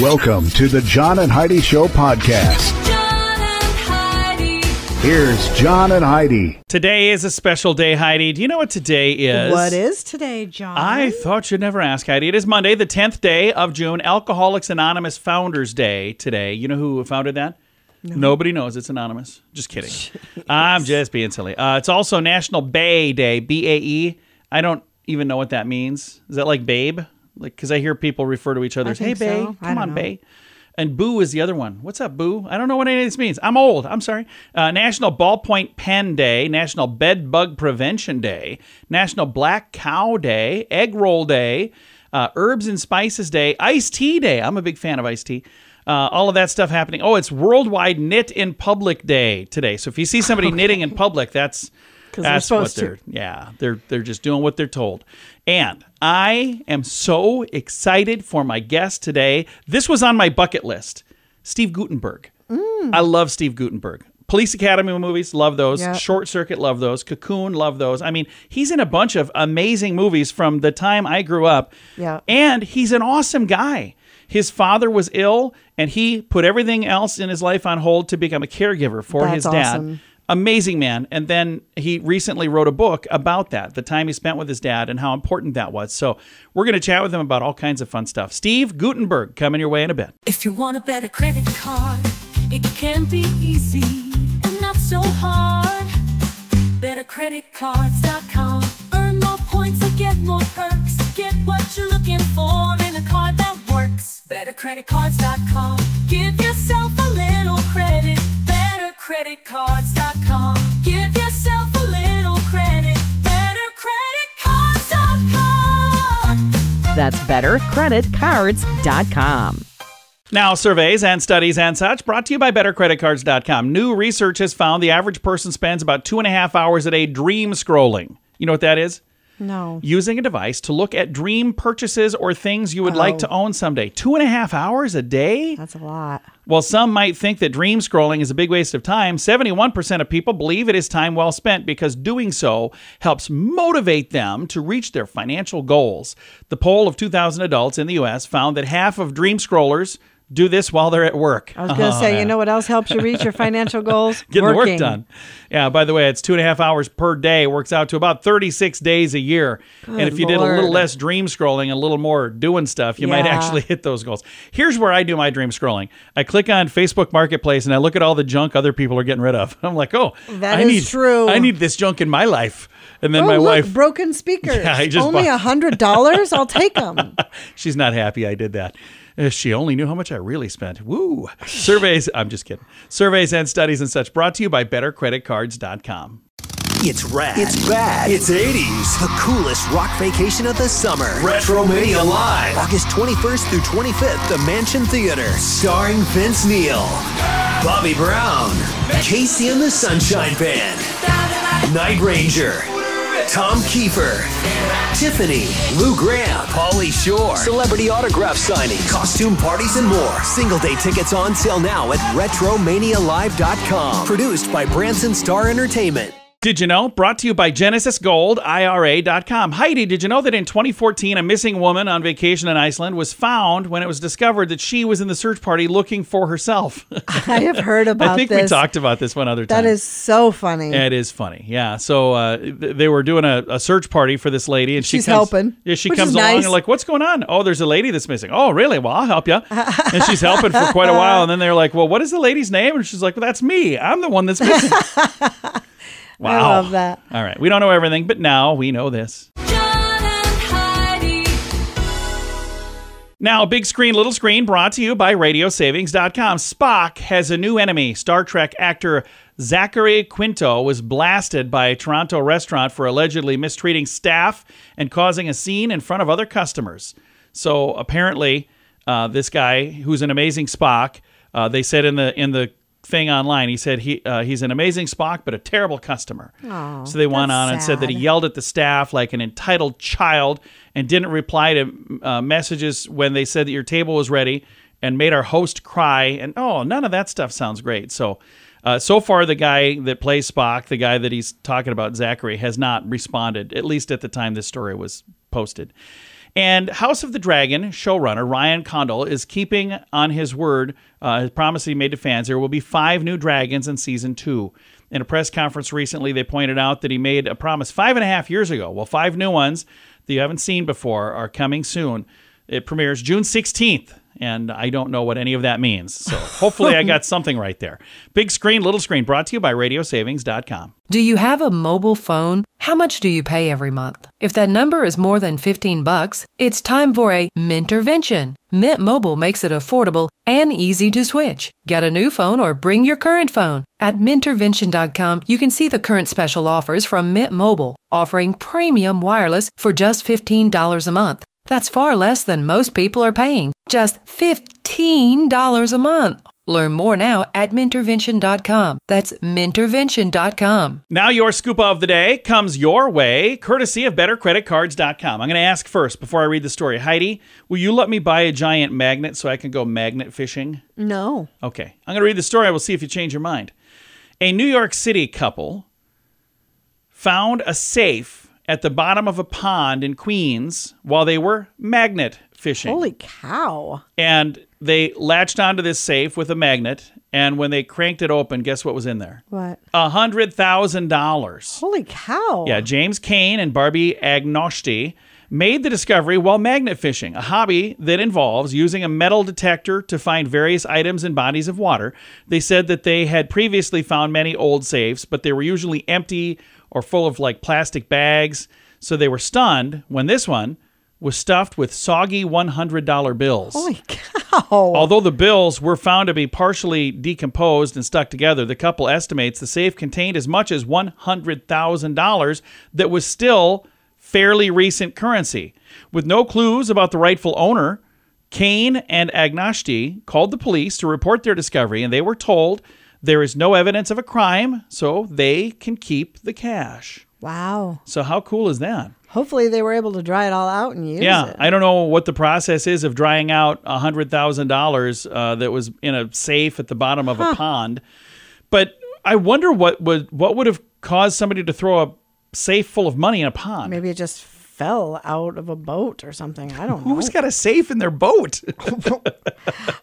Welcome to the John and Heidi Show podcast. John and Heidi. Here's John and Heidi. Today is a special day, Heidi. Do you know what today is? What is today, John? I thought you'd never ask, Heidi. It is Monday, the 10th day of June, Alcoholics Anonymous Founders Day today. You know who founded that? No. Nobody knows. It's anonymous. Just kidding. I'm just being silly. It's also National Bae Day, B-A-E. I don't even know what that means. Is that like babe? Like, because I hear people refer to each other as, hey, bae, so. come on, bae. And boo is the other one. What's up, boo? I don't know what any of this means. I'm old. I'm sorry. National Ballpoint Pen Day, National Bed Bug Prevention Day, National Black Cow Day, Egg Roll Day, Herbs and Spices Day, Iced Tea Day. I'm a big fan of iced tea. All of that stuff happening. Oh, it's Worldwide Knit in Public Day today. So if you see somebody knitting in public, that's what they're just doing what they're told. And I am so excited for my guest today. This was on my bucket list. Steve Guttenberg. I love Steve Guttenberg. Police Academy movies, love those. Yep. Short Circuit, love those. Cocoon, love those. I mean, he's in a bunch of amazing movies from the time I grew up. Yeah. And he's an awesome guy. His father was ill, and he put everything else in his life on hold to become a caregiver for his dad. Awesome. Amazing man. And then he recently wrote a book about that, the time he spent with his dad and how important that was. So we're going to chat with him about all kinds of fun stuff. Steve Guttenberg coming your way in a bit. If you want a better credit card, it can be easy and not so hard. BetterCreditCards.com. Earn more points and get more perks. Get what you're looking for in a card that works. BetterCreditCards.com. Give yourself a little credit. BetterCreditCards.com. Give yourself a little credit. BetterCreditCards.com. That's bettercreditcards.com. Now, surveys and studies and such brought to you by BetterCreditCards.com. New research has found the average person spends about 2.5 hours a day dream scrolling. You know what that is? No. Using a device to look at dream purchases or things you would like to own someday. 2.5 hours a day? That's a lot. While some might think that dream scrolling is a big waste of time, 71% of people believe it is time well spent because doing so helps motivate them to reach their financial goals. The poll of 2,000 adults in the U.S. found that half of dream scrollers do this while they're at work. I was going to say, you know what else helps you reach your financial goals? Getting the work done. Yeah, by the way, it's 2.5 hours per day. Works out to about 36 days a year. Good and if you did a little less dream scrolling and a little more doing stuff, you might actually hit those goals. Here's where I do my dream scrolling. I click on Facebook Marketplace and I look at all the junk other people are getting rid of. I'm like, oh, that is true. I need this junk in my life. And then my wife, broken speakers. Yeah, I just only $100. I'll take them. She's not happy I did that. If she only knew how much I really spent. Woo. Surveys, I'm just kidding. Surveys and studies and such brought to you by BetterCreditCards.com. It's rad. It's bad. It's 80s. The coolest rock vacation of the summer. Retromania Live. August 21st through 25th, the Mansion Theater. Starring Vince Neil, Bobby Brown, Casey and the Sunshine Band, Night Ranger, Tom Kiefer, Tiffany, Lou Graham, Pauly Shore, celebrity autograph signing, costume parties, and more. Single day tickets on sale now at RetromaniaLive.com. Produced by Branson Star Entertainment. Did you know? Brought to you by GenesisGoldIRA.com. Heidi, did you know that in 2014, a missing woman on vacation in Iceland was found when it was discovered that she was in the search party looking for herself? I have heard about this. I think we talked about this one other time. That is so funny. It is funny, yeah. So they were doing a search party for this lady. And she's helping. Yeah, she comes along and like, what's going on? Oh, there's a lady that's missing. Oh, really? Well, I'll help you. And she's helping for quite a while. And then they're like, well, what is the lady's name? And she's like, well, that's me. I'm the one that's missing. Wow. I love that. All right. We don't know everything, but now we know this. John and Heidi. Now, big screen, little screen, brought to you by RadioSavings.com. Spock has a new enemy. Star Trek actor Zachary Quinto was blasted by a Toronto restaurant for allegedly mistreating staff and causing a scene in front of other customers. So apparently, this guy, who's an amazing Spock, they said in the thing online, he said he's an amazing Spock but a terrible customer. Oh, so they went on and said that he yelled at the staff like an entitled child and didn't reply to messages when they said that your table was ready and made our host cry. And none of that stuff sounds great. So so far the guy that plays Spock, the guy that he's talking about, Zachary, has not responded, at least at the time this story was posted. And House of the Dragon showrunner Ryan Condal is keeping on his word, his promise he made to fans. There will be 5 new dragons in season 2. In a press conference recently, they pointed out that he made a promise 5.5 years ago. Well, 5 new ones that you haven't seen before are coming soon. It premieres June 16th, and I don't know what any of that means. So hopefully I got something right there. Big screen, little screen, brought to you by radiosavings.com. Do you have a mobile phone? How much do you pay every month? If that number is more than $15, it's time for a Mintervention. Mint Mobile makes it affordable and easy to switch. Get a new phone or bring your current phone. At Mintervention.com, you can see the current special offers from Mint Mobile, offering premium wireless for just $15 a month. That's far less than most people are paying. Just $15 a month. Learn more now at Mintervention.com. That's Mintervention.com. Now your scoop of the day comes your way, courtesy of BetterCreditCards.com. I'm going to ask first, before I read the story. Heidi, will you let me buy a giant magnet so I can go magnet fishing? No. Okay. I'm going to read the story. I will see if you change your mind. A New York City couple found a safe at the bottom of a pond in Queens while they were magnet fishing. Holy cow. And they latched onto this safe with a magnet, and when they cranked it open, guess what was in there? What? $100,000. Holy cow. Yeah, James Kane and Barbie Agnoshti made the discovery while magnet fishing, a hobby that involves using a metal detector to find various items in bodies of water. They said that they had previously found many old safes, but they were usually empty or full of like plastic bags. So they were stunned when this one was stuffed with soggy $100 bills. Holy cow. Although the bills were found to be partially decomposed and stuck together, the couple estimates the safe contained as much as $100,000 that was still fairly recent currency. With no clues about the rightful owner, Kane and Agnoshti called the police to report their discovery, and they were told there is no evidence of a crime, so they can keep the cash. Wow. So how cool is that? Hopefully they were able to dry it all out and use it. I don't know what the process is of drying out $100,000 that was in a safe at the bottom of a pond. But I wonder what would have caused somebody to throw a safe full of money in a pond. Maybe it just fell out of a boat or something. I don't know. Who's got a safe in their boat?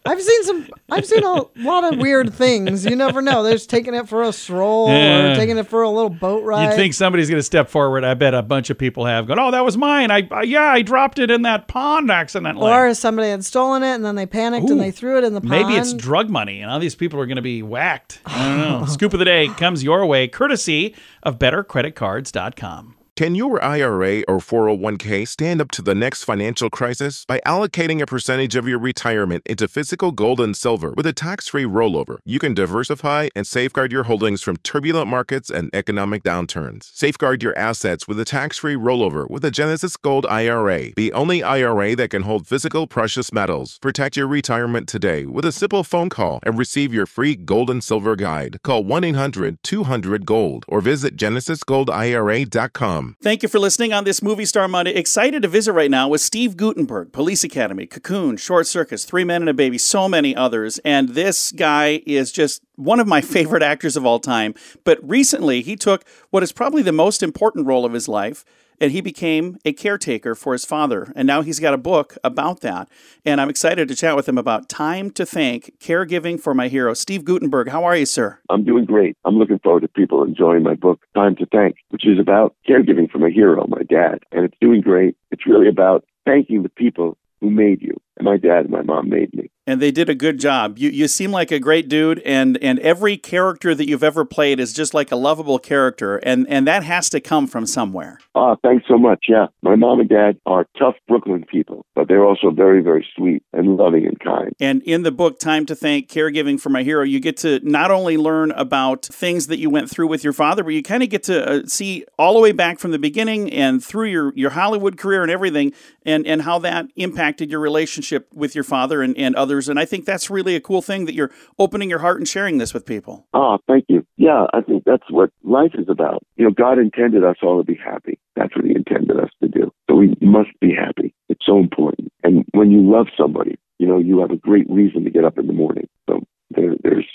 I've seen a lot of weird things. You never know. They're just taking it for a stroll or taking it for a little boat ride. You'd think somebody's going to step forward. I bet a bunch of people have gone, oh, that was mine. I dropped it in that pond accidentally. Or somebody had stolen it and then they panicked and they threw it in the pond. Maybe it's drug money and all these people are going to be whacked. I don't know. Scoop of the day comes your way, courtesy of BetterCreditCards.com. Can your IRA or 401k stand up to the next financial crisis? By allocating a percentage of your retirement into physical gold and silver with a tax-free rollover, you can diversify and safeguard your holdings from turbulent markets and economic downturns. Safeguard your assets with a tax-free rollover with a Genesis Gold IRA, the only IRA that can hold physical precious metals. Protect your retirement today with a simple phone call and receive your free gold and silver guide. Call 1-800-200-GOLD or visit genesisgoldira.com. Thank you for listening on this Movie Star Monday. Excited to visit right now with Steve Guttenberg, Police Academy, Cocoon, Short Circuits, 3 Men and a Baby, so many others. And this guy is just one of my favorite actors of all time. But recently, he took what is probably the most important role of his life, and he became a caretaker for his father. And now he's got a book about that. And I'm excited to chat with him about Time to Thank, Caregiving for My Hero. Steve Guttenberg, how are you, sir? I'm doing great. I'm looking forward to people enjoying my book, Time to Thank, which is about caregiving for my hero, my dad. And it's doing great. It's really about thanking the people who made you. And my dad and my mom made me. And they did a good job. You seem like a great dude, and every character that you've ever played is just like a lovable character, and that has to come from somewhere. Oh, thanks so much, yeah. My mom and dad are tough Brooklyn people, but they're also very, very sweet and loving and kind. And in the book, Time to Thank, Caregiving for My Hero, you get to not only learn about things that you went through with your father, but you kind of get to see all the way back from the beginning and through your Hollywood career and everything, and how that impacted your relationship with your father and others. And I think that's really a cool thing that you're opening your heart and sharing this with people. Oh, thank you. Yeah, I think that's what life is about. You know, God intended us all to be happy. That's what he intended us to do. So we must be happy. It's so important. And when you love somebody, you know, you have a great reason to get up in the morning. So there's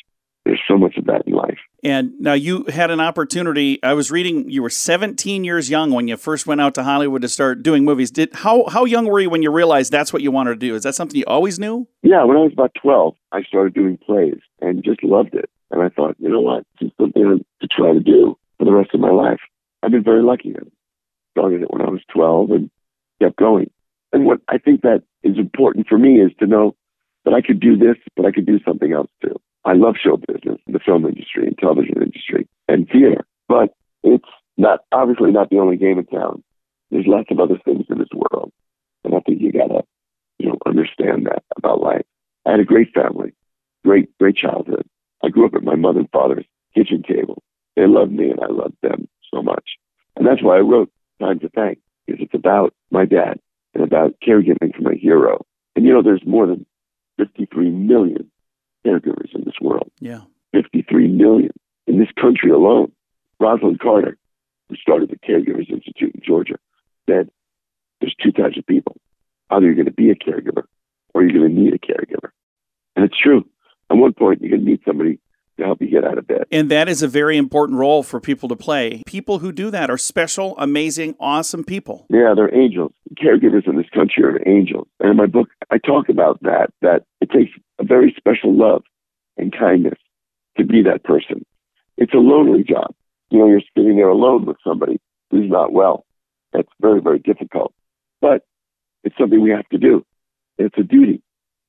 so much of that in life. And now you had an opportunity. I was reading you were 17 years young when you first went out to Hollywood to start doing movies. How young were you when you realized that's what you wanted to do? Is that something you always knew? Yeah, when I was about 12, I started doing plays and just loved it. And I thought, you know what, it's something to try to do for the rest of my life. I've been very lucky. I started it when I was 12 and kept going. And what I think that is important for me is to know that I could do this, but I could do something else too. I love show business, the film industry and television industry and theater, but it's obviously not the only game in town. There's lots of other things in this world. And I think you gotta, understand that about life. I had a great family, great childhood. I grew up at my mother and father's kitchen table. They loved me and I loved them so much. And that's why I wrote Time to Thank, because it's about my dad and about caregiving for my hero. And there's more than 53 million caregivers in this world. Yeah. 53 million in this country alone. Rosalind Carter, who started the Caregivers Institute in Georgia, said there's two types of people. Either you're going to be a caregiver or you're going to need a caregiver. And it's true. At one point, you're going to need somebody to help you get out of bed. And that is a very important role for people to play. People who do that are special, amazing, awesome people. Yeah, they're angels. Caregivers in this country are angels. And in my book, I talk about that it takes a very special love and kindness to be that person. It's a lonely job. You're sitting there alone with somebody who's not well. That's very, very difficult. But it's something we have to do. It's a duty.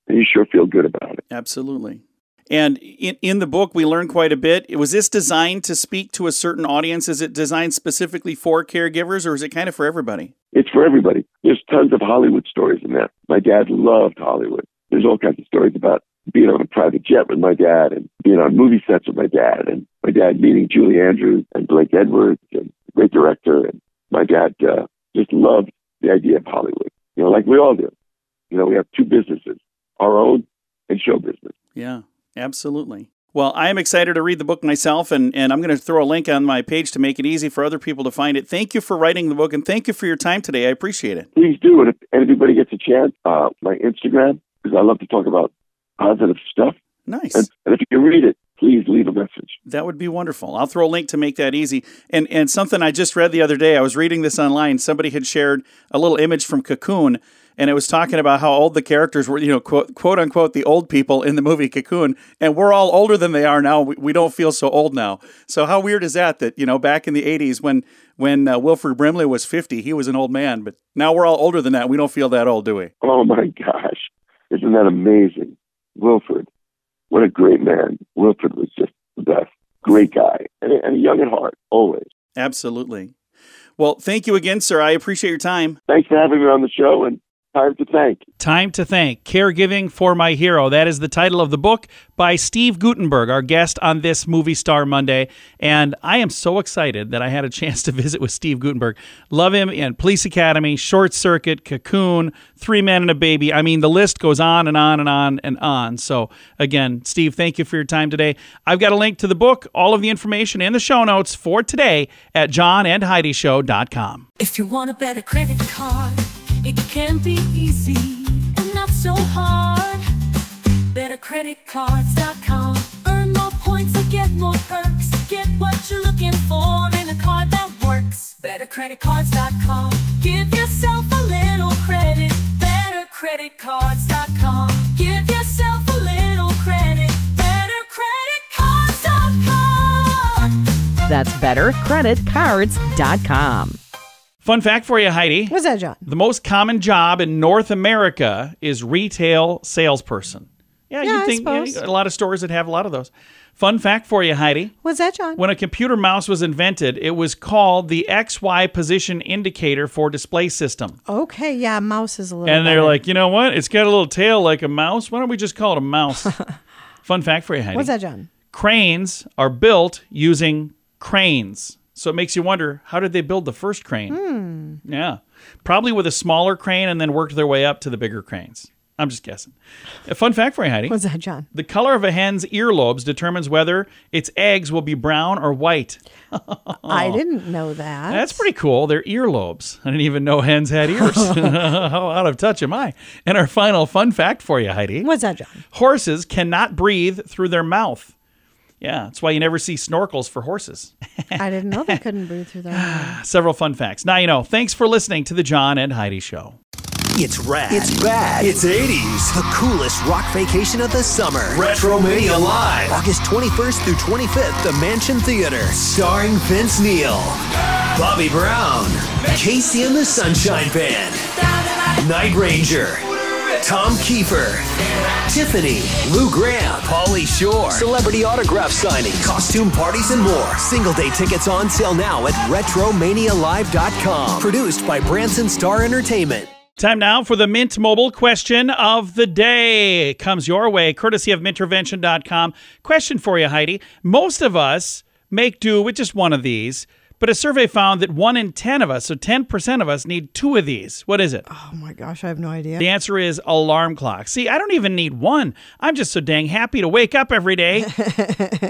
And you sure feel good about it. Absolutely. And in the book, we learned quite a bit. Was this designed to speak to a certain audience? Is it designed specifically for caregivers, or is it kind of for everybody? It's for everybody. There's tons of Hollywood stories in there. My dad loved Hollywood. There's all kinds of stories about being on a private jet with my dad and being on movie sets with my dad, and my dad meeting Julie Andrews and Blake Edwards, and a great director. And my dad just loved the idea of Hollywood, like we all do. We have two businesses, our own and show business. Yeah. Absolutely. Well, I am excited to read the book myself, and I'm going to throw a link on my page to make it easy for other people to find it. Thank you for writing the book, and thank you for your time today. I appreciate it. Please do. And if anybody gets a chance, my Instagram, because I love to talk about positive stuff. Nice. And if you can read it, please leave a message. That would be wonderful. I'll throw a link to make that easy. And something I just read the other day, I was reading this online. Somebody had shared a little image from Cocoon, and it was talking about how old the characters were, quote unquote, the old people in the movie Cocoon. And we're all older than they are now. We don't feel so old now. So how weird is that back in the 80s when Wilford Brimley was 50, he was an old man. But now we're all older than that. We don't feel that old, do we? Oh, my gosh. Isn't that amazing? Wilford. What a great man. Wilford was just the best. Great guy. And young at heart, always. Absolutely. Well, thank you again, sir. I appreciate your time. Thanks for having me on the show, and Time to Thank. Time to Thank. Caregiving for My Hero. That is the title of the book by Steve Guttenberg, our guest on this Movie Star Monday. And I am so excited that I had a chance to visit with Steve Guttenberg. Love him in Police Academy, Short Circuit, Cocoon, Three Men and a Baby. I mean, the list goes on and on and on and on. So again, Steve, thank you for your time today. I've got a link to the book, all of the information in the show notes for today at johnandheidishow.com. If you want a better credit card, it can be easy and not so hard. BetterCreditCards.com. Earn more points and get more perks. Get what you're looking for in a card that works. BetterCreditCards.com. Give yourself a little credit. BetterCreditCards.com. Give yourself a little credit. BetterCreditCards.com. That's BetterCreditCards.com. Fun fact for you, Heidi. What's that, John? The most common job in North America is retail salesperson. Yeah, you'd think a lot of stores that have a lot of those. Fun fact for you, Heidi. What's that, John? When a computer mouse was invented, it was called the XY position indicator for display system. Okay, yeah, mouse is a little And they're better. like, you know what? It's got a little tail like a mouse. Why don't we just call it a mouse? Fun fact for you, Heidi. What's that, John? Cranes are built using cranes. So it makes you wonder, how did they build the first crane? Yeah. Probably with a smaller crane and then worked their way up to the bigger cranes. I'm just guessing. A fun fact for you, Heidi. What's that, John? The color of a hen's earlobes determines whether its eggs will be brown or white. I didn't know that. That's pretty cool. They're earlobes. I didn't even know hens had ears. How out of touch am I? And our final fun fact for you, Heidi. What's that, John? Horses cannot breathe through their mouth. Yeah, that's why you never see snorkels for horses. I didn't know they couldn't breathe through that. Several fun facts. Now you know. Thanks for listening to the John and Heidi Show. It's rad. It's bad. It's 80s. The coolest rock vacation of the summer. Retromania Live. August 21st through 25th, the Mansion Theater. Starring Vince Neil, Bobby Brown, Casey and the Sunshine Band, Night Ranger, Tom Kiefer, Tiffany, Lou Graham, Pauly Shore, celebrity autograph signing, costume parties, and more. Single day tickets on sale now at RetromaniaLive.com. Produced by Branson Star Entertainment. Time now for the Mint Mobile question of the day. It comes your way, courtesy of Mintervention.com. Question for you, Heidi. Most of us make do with just one of these, but a survey found that 1 in 10 of us, so 10% of us, need 2 of these. What is it? Oh my gosh, I have no idea. The answer is alarm clock. See, I don't even need one. I'm just so dang happy to wake up every day.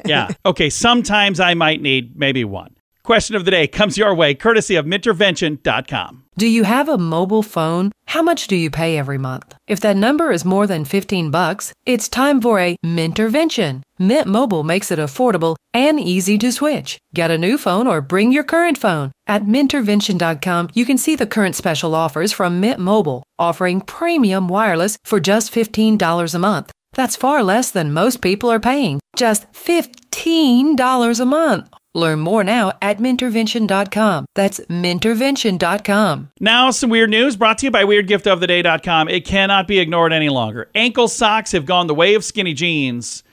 Yeah. Okay, sometimes I might need maybe one. Question of the day comes your way, courtesy of Mintervention.com. Do you have a mobile phone? How much do you pay every month? If that number is more than $15, it's time for a Mintervention. Mint Mobile makes it affordable and easy to switch. Get a new phone or bring your current phone. At Mintervention.com, you can see the current special offers from Mint Mobile, offering premium wireless for just $15 a month. That's far less than most people are paying. Just $15 a month. Learn more now at Mintervention.com. That's Mintervention.com. Now, some weird news brought to you by WeirdGiftOfTheDay.com. It cannot be ignored any longer. Ankle socks have gone the way of skinny jeans,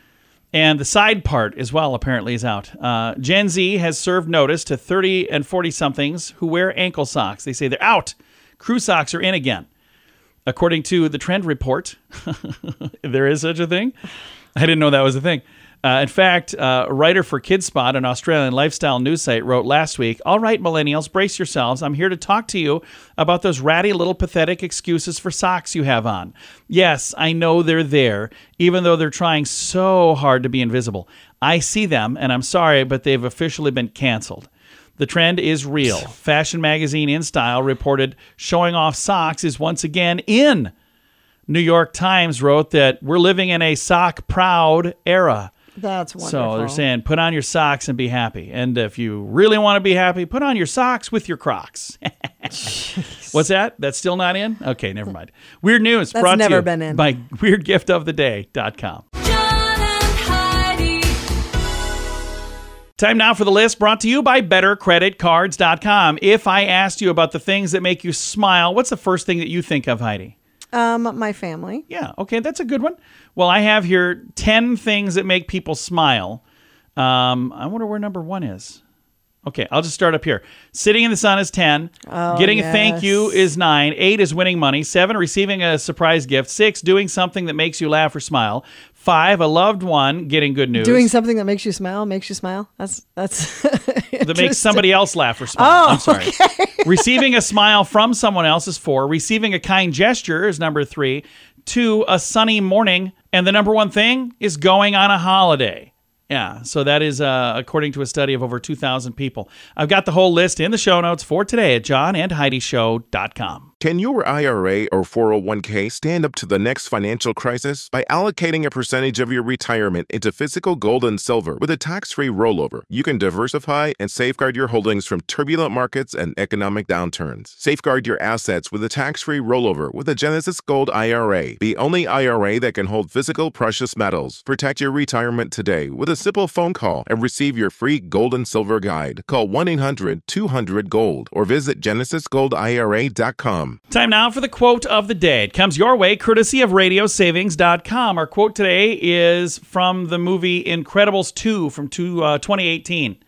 and the side part as well apparently is out. Gen Z has served notice to 30 and 40-somethings who wear ankle socks. They say they're out. Crew socks are in again. According to the Trend Report, there is such a thing. I didn't know that was a thing. In fact, a writer for KidSpot, an Australian lifestyle news site, wrote last week, "All right, millennials, brace yourselves. I'm here to talk to you about those ratty little pathetic excuses for socks you have on. Yes, I know they're there, even though they're trying so hard to be invisible. I see them, and I'm sorry, but they've officially been canceled." The trend is real. Fashion magazine InStyle reported showing off socks is once again in. New York Times wrote that we're living in a sock-proud era. That's wonderful. So they're saying, put on your socks and be happy. And if you really want to be happy, put on your socks with your Crocs. What's that? That's still not in? Okay, never mind. Weird news That's brought never to you been in. by WeirdGiftOfTheDay.com. John and Heidi. Time now for the list brought to you by BetterCreditCards.com. If I asked you about the things that make you smile, what's the first thing that you think of, Heidi? My family. Yeah, okay, that's a good one. Well, I have here 10 things that make people smile. I wonder where number 1 is. Okay, I'll just start up here. Sitting in the sun is 10. Getting a thank you is 9. 8 is winning money. 7, receiving a surprise gift. 6, doing something that makes you laugh or smile. 5, a loved one getting good news. Doing something that makes you smile. That's that makes somebody else laugh or smile. Oh, I'm sorry. okay. Receiving a smile from someone else is 4. Receiving a kind gesture is number 3. 2, a sunny morning. And the number 1 thing is going on a holiday. Yeah, so that is according to a study of over 2,000 people. I've got the whole list in the show notes for today at johnandheidishow.com. Can your IRA or 401k stand up to the next financial crisis? By allocating a percentage of your retirement into physical gold and silver with a tax-free rollover, you can diversify and safeguard your holdings from turbulent markets and economic downturns. Safeguard your assets with a tax-free rollover with a Genesis Gold IRA, the only IRA that can hold physical precious metals. Protect your retirement today with a simple phone call and receive your free gold and silver guide. Call 1-800-200-GOLD or visit GenesisGoldIRA.com. Time now for the quote of the day. It comes your way courtesy of RadioSavings.com. Our quote today is from the movie Incredibles 2 from 2018. It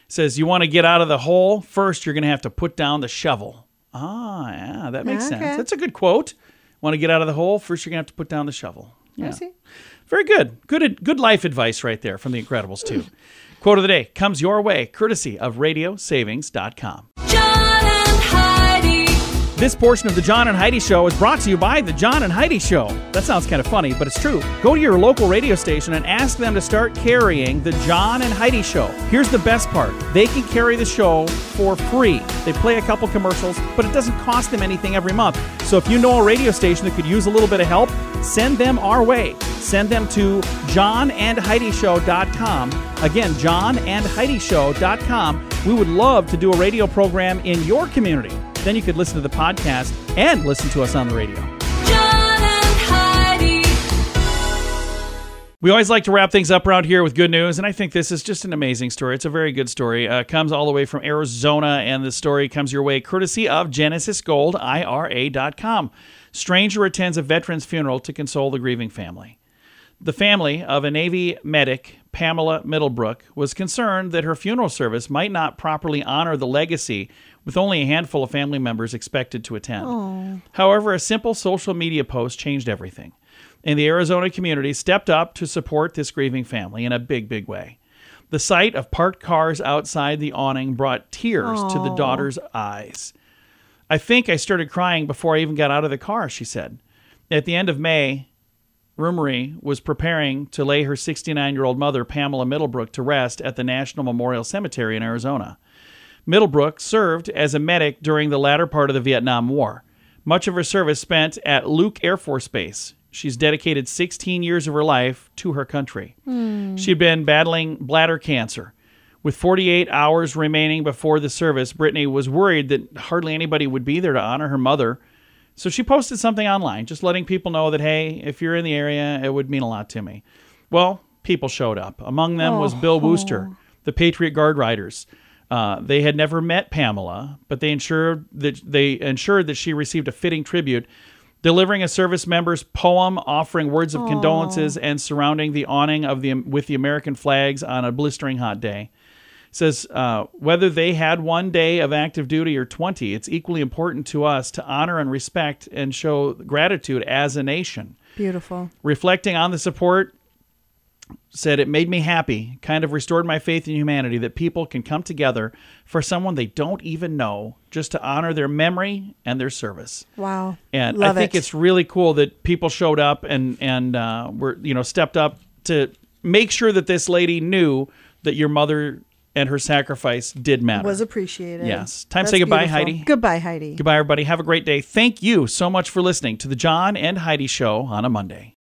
says, you want to get out of the hole? First, you're going to have to put down the shovel. Ah, yeah, that makes sense. That's a good quote. Want to get out of the hole? First, you're going to have to put down the shovel. Yeah. I see. Very good. Good life advice right there from The Incredibles 2. Quote of the day comes your way courtesy of RadioSavings.com. John and Heidi. This portion of the John and Heidi Show is brought to you by the John and Heidi Show. That sounds kind of funny, but it's true. Go to your local radio station and ask them to start carrying the John and Heidi Show. Here's the best part. They can carry the show for free. They play a couple commercials, but it doesn't cost them anything every month. So if you know a radio station that could use a little bit of help, send them our way. Send them to johnandheidishow.com Again, JohnandHeidiShow.com. We would love to do a radio program in your community. Then you could listen to the podcast and listen to us on the radio. John and Heidi. We always like to wrap things up around here with good news, and I think this is just an amazing story. It's a very good story. It comes all the way from Arizona, and the story comes your way courtesy of GenesisGoldIRA.com. Stranger attends a veteran's funeral to console the grieving family. The family of a Navy medic, Pamela Middlebrook, was concerned that her funeral service might not properly honor the legacy with only a handful of family members expected to attend. Aww. However, a simple social media post changed everything. And the Arizona community stepped up to support this grieving family in a big, big way. The sight of parked cars outside the awning brought tears to the daughter's eyes. I think I started crying before I even got out of the car, she said. At the end of May, Rumery was preparing to lay her 69-year-old mother, Pamela Middlebrook, to rest at the National Memorial Cemetery in Arizona. Middlebrook served as a medic during the latter part of the Vietnam War. Much of her service spent at Luke Air Force Base. She's dedicated 16 years of her life to her country. She'd been battling bladder cancer. With 48 hours remaining before the service, Brittany was worried that hardly anybody would be there to honor her mother. So she posted something online, just letting people know that, hey, if you're in the area, it would mean a lot to me. Well, people showed up. Among them was Bill Wooster, the Patriot Guard Riders. They had never met Pamela, but they ensured that she received a fitting tribute, delivering a service member's poem, offering words of condolences, and surrounding the awning with the American flags on a blistering hot day. It says, whether they had one day of active duty or 20, it's equally important to us to honor and respect and show gratitude as a nation. Beautiful. Reflecting on the support, said it made me happy, kind of restored my faith in humanity that people can come together for someone they don't even know just to honor their memory and their service. Wow. And Love I think it's really cool that people showed up and were, stepped up to make sure that this lady knew that your mother and her sacrifice did matter. Was appreciated. Yes. Time to say goodbye, beautiful. Heidi. Goodbye, Heidi. Goodbye, everybody. Have a great day. Thank you so much for listening to the John and Heidi Show on a Monday.